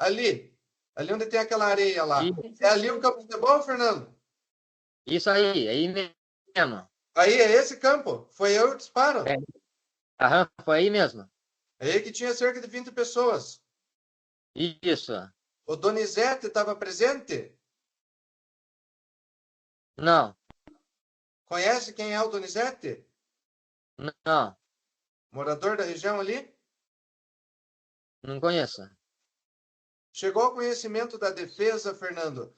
Ali onde tem aquela areia lá. Isso, É ali o campo de futebol, Fernando? isso aí mesmo. Aí é esse campo. Foi eu que disparo. É, aham, foi aí mesmo. É aí que tinha cerca de 20 pessoas. Isso. O Donizete estava presente? Não, Conhece quem é o Donizete? não, Morador da região ali? não conheço. Chegou ao conhecimento da defesa, Fernando,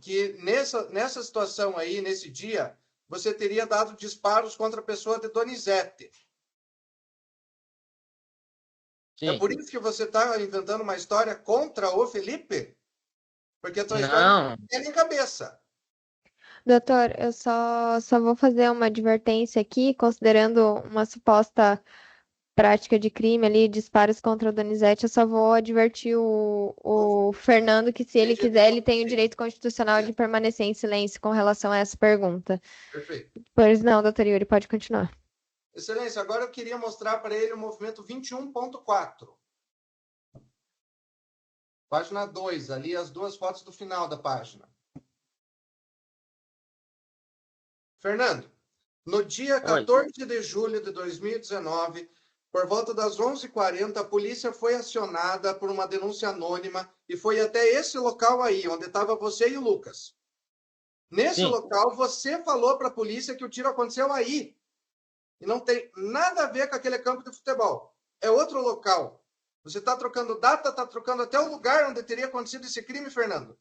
que nessa situação aí, nesse dia, você teria dado disparos contra a pessoa de Donizete. É Sim. por isso que você está inventando uma história contra o Felipe? Porque a tua história não Não, tem nem cabeça. Doutor, eu só vou fazer uma advertência aqui, considerando uma suposta prática de crime ali, disparos contra o Donizete, eu só vou advertir o Fernando que, se ele quiser, ele tem o direito constitucional de permanecer em silêncio com relação a essa pergunta. Perfeito. Pois não, doutor Yuri, pode continuar. Excelência, agora eu queria mostrar para ele o movimento 21.4. Página 2, ali as duas fotos do final da página. Fernando, no dia oi. 14 de julho de 2019, por volta das 11h40, a polícia foi acionada por uma denúncia anônima e foi até esse local aí, onde estava você e o Lucas. Nesse Sim. local, você falou para a polícia que o tiro aconteceu aí. E não tem nada a ver com aquele campo de futebol. É outro local. Você está trocando data, está trocando até o lugar onde teria acontecido esse crime, Fernando.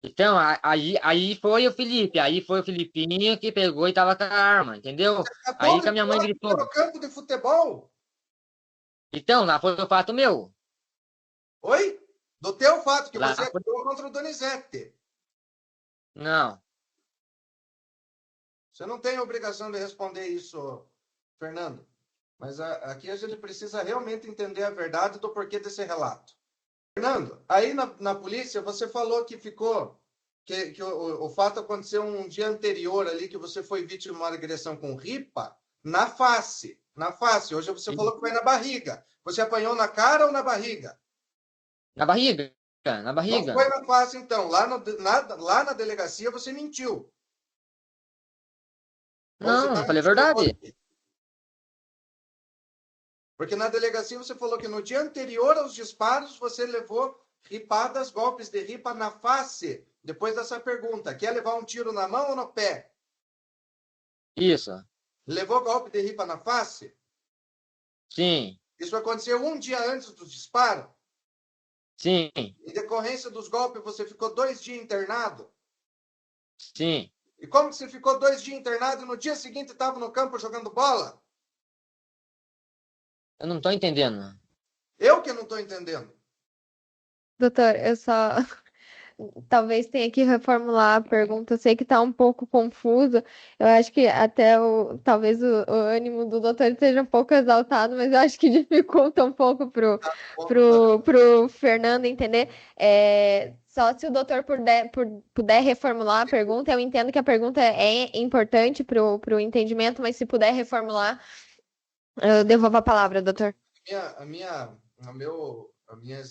Então, aí foi o Felipe, aí foi o Filipinho que pegou e tava com a arma, entendeu? Acabou Aí de que a minha mãe falar que foi gritou. no campo de futebol. Então, lá foi o fato meu. Oi? Do teu fato que Lá você foi... atirou contra o Donizete. Não. Você não tem obrigação de responder isso, Fernando. Mas aqui a gente precisa realmente entender a verdade do porquê desse relato. Fernando, aí na polícia você falou que ficou. Que o fato aconteceu um dia anterior ali, que você foi vítima de uma agressão com ripa na face. Na face. Hoje você falou que foi na barriga. Você apanhou na cara ou na barriga? Na barriga. Na Não barriga. foi na face, então. Lá na delegacia você mentiu. Ou você Não, está não falei a mentindo verdade. hoje? Porque na delegacia você falou que no dia anterior aos disparos você levou ripadas, golpes de ripa na face. Depois dessa pergunta, quer levar um tiro na mão ou no pé? Isso. Levou golpe de ripa na face? Sim. Isso aconteceu um dia antes do disparo? Sim. Em decorrência dos golpes, você ficou 2 dias internado? Sim. E como que você ficou 2 dias internado e no dia seguinte estava no campo jogando bola? Eu não tô entendendo. Eu que não estou entendendo. Doutor, eu só talvez tenha que reformular a pergunta. Eu sei que está um pouco confuso. Eu acho que até talvez o ânimo do doutor esteja um pouco exaltado, mas eu acho que dificulta um pouco pro Fernando entender. Só se o doutor puder reformular a pergunta, eu entendo que a pergunta é importante pro entendimento, mas se puder reformular, eu devolvo a palavra, doutor. A minha, a meu, a minha,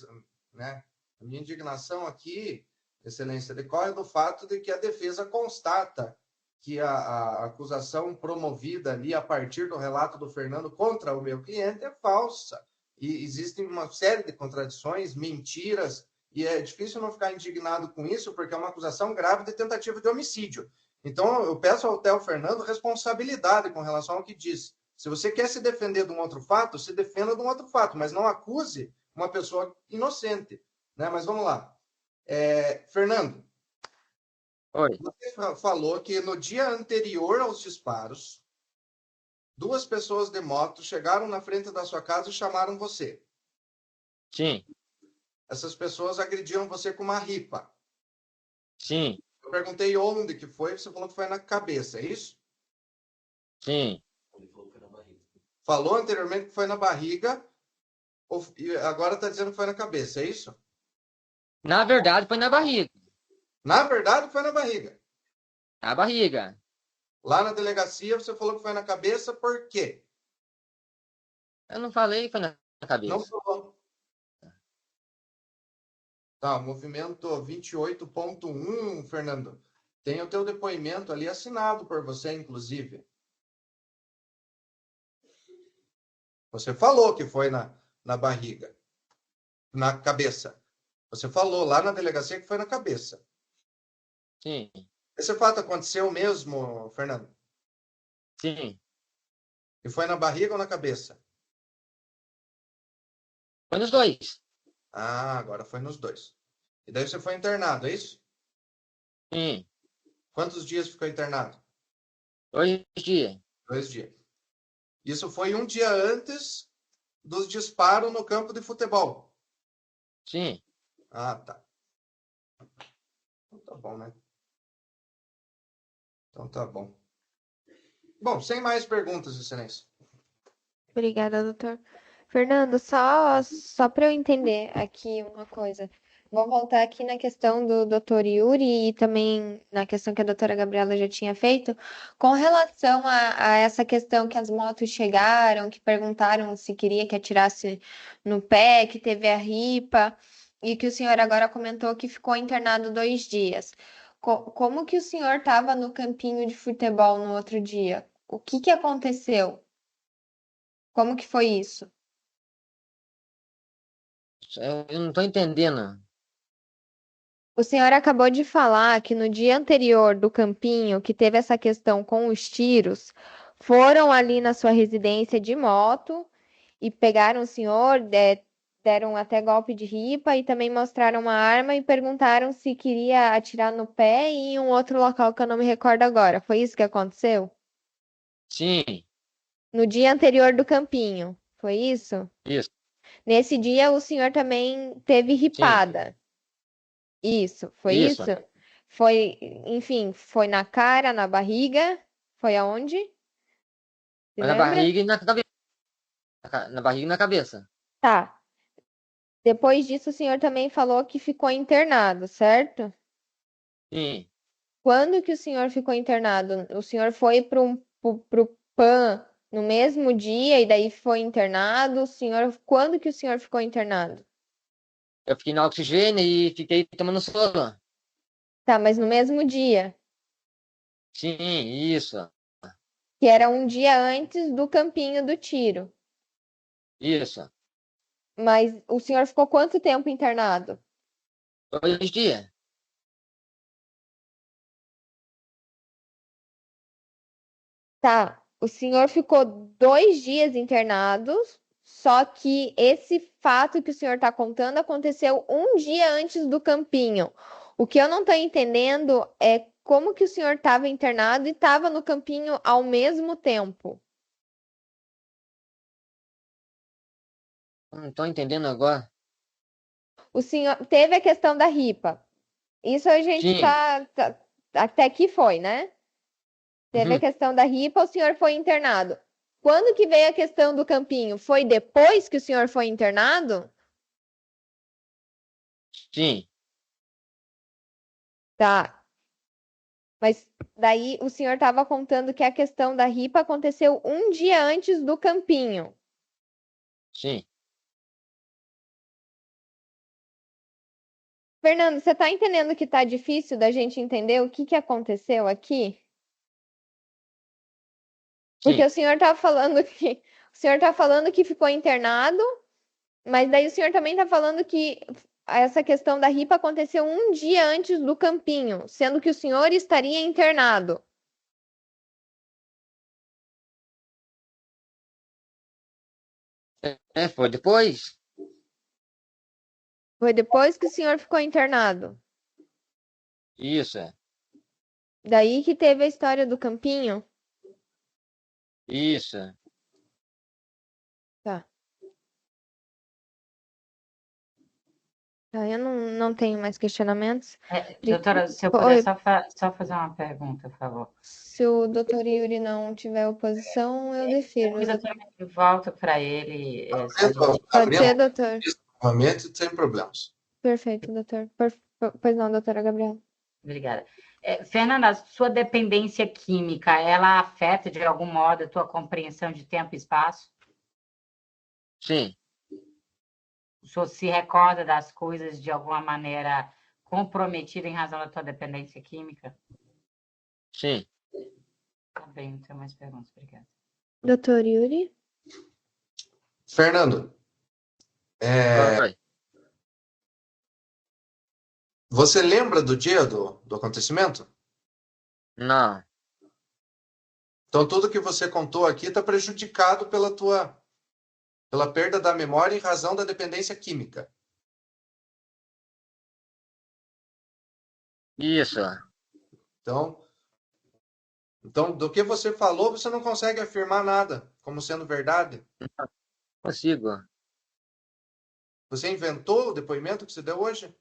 né, a minha indignação aqui, Excelência, decorre do fato de que a defesa constata que a acusação promovida ali a partir do relato do Fernando contra o meu cliente é falsa. E existem uma série de contradições, mentiras, e é difícil não ficar indignado com isso, porque é uma acusação grave de tentativa de homicídio. Então, eu peço ao Theo Fernando responsabilidade com relação ao que disse. Se você quer se defender de um outro fato, se defenda de um outro fato, mas não acuse uma pessoa inocente. Né? Mas vamos lá. Fernando, Oi. você falou que no dia anterior aos disparos, 2 pessoas de moto chegaram na frente da sua casa e chamaram você. Sim. Essas pessoas agrediram você com uma ripa. Sim. Eu perguntei onde que foi, você falou que foi na cabeça, é isso? Sim. Falou anteriormente que foi na barriga, e agora está dizendo que foi na cabeça, é isso? Na verdade, foi na barriga. Na verdade, foi na barriga. Na barriga. Lá na delegacia, você falou que foi na cabeça, por quê? Eu não falei que foi na Não cabeça. falou. Tá, movimento 28.1, Fernando. Tem o teu depoimento ali assinado por você, inclusive. Você falou que foi na barriga, na cabeça. Você falou lá na delegacia que foi na cabeça. Sim, Esse fato aconteceu mesmo, Fernando? sim. E foi na barriga ou na cabeça? Foi nos dois. Ah, agora foi nos dois. E daí você foi internado, é isso? Sim, Quantos dias ficou internado? 2 dias. 2 dias. Isso foi um dia antes dos disparos no campo de futebol. Sim. Ah, tá. Então tá bom, né? Então tá bom. Bom, sem mais perguntas, Excelência. Obrigada, doutor. Fernando, só para eu entender aqui uma coisa. Vou voltar aqui na questão do doutor Yuri e também na questão que a doutora Gabriela já tinha feito, com relação a essa questão que as motos chegaram, que perguntaram se queria que atirasse no pé, que teve a ripa, e que o senhor agora comentou que ficou internado 2 dias. Como que o senhor estava no campinho de futebol no outro dia? O que aconteceu? Como que foi isso? Eu não tô entendendo. O senhor acabou de falar que no dia anterior do campinho, que teve essa questão com os tiros, foram ali na sua residência de moto e pegaram o senhor, deram até golpe de ripa e também mostraram uma arma e perguntaram se queria atirar no pé e em um outro local que eu não me recordo agora. Foi isso que aconteceu? Sim, No dia anterior do campinho, foi isso? isso, Nesse dia o senhor também teve sim, ripada. Isso, foi isso. isso? Foi, enfim, foi na cara, na barriga? Foi aonde? Se Mas na lembra? barriga e na cabeça. Na barriga e na cabeça. Tá. Depois disso, o senhor também falou que ficou internado, certo? Sim. Quando que o senhor ficou internado? O senhor foi pro PAN no mesmo dia e daí foi internado? Quando que o senhor ficou internado? Eu fiquei na oxigênio e fiquei tomando soro. Tá, mas no mesmo dia, Sim, isso, que era um dia antes do campinho do tiro. isso. Mas o senhor ficou quanto tempo internado? 2 dias. Tá, o senhor ficou 2 dias internado, só que esse fato que o senhor está contando aconteceu um dia antes do campinho. O que eu não estou entendendo é como que o senhor estava internado e estava no campinho ao mesmo tempo. Não tô entendendo agora. O senhor teve a questão da ripa. Isso a gente Sim. até aqui foi, né? Teve a Uhum. questão da ripa, o senhor foi internado. Quando que veio a questão do campinho? Foi depois que o senhor foi internado? Sim, Tá. Mas daí o senhor estava contando que a questão da ripa aconteceu um dia antes do campinho. sim. Fernando, você está entendendo que tá difícil da gente entender o que aconteceu aqui? Porque Sim. o senhor tá falando que o senhor tá falando que ficou internado, mas daí o senhor também tá falando que essa questão da ripa aconteceu um dia antes do campinho, sendo que o senhor estaria internado. Foi depois? Foi depois que o senhor ficou internado. Isso, é. Daí que teve a história do campinho. Isso, é. Tá. Tá, eu não tenho mais questionamentos. Doutora, se eu puder Oi, só fazer uma pergunta, por favor. se o doutor Yuri não tiver oposição, eu defiro. Depois eu também volto para ele, se a gente... Pode ser, Abrindo doutor? novamente, sem problemas. Perfeito, doutor. Pois não, doutora Gabriela. Obrigada. Fernanda, a sua dependência química, ela afeta de algum modo a tua compreensão de tempo e espaço? Sim. O senhor se recorda das coisas de alguma maneira comprometida em razão da tua dependência química? Sim. Tá bem, não tenho mais perguntas. Obrigada. Doutor Yuri? Fernando, Oi. você lembra do dia do acontecimento? Não. Então, tudo que você contou aqui está prejudicado pela perda da memória em razão da dependência química. Isso. Então, do que você falou, você não consegue afirmar nada como sendo verdade. Consigo. Você inventou o depoimento que você deu hoje?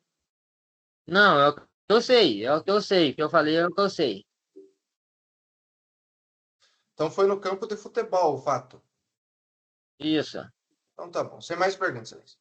Não, é o que eu sei. É o que eu sei. O que eu falei é o que eu sei. Então, foi no campo de futebol o fato. Isso. Então, tá bom. Sem mais perguntas, Excelência.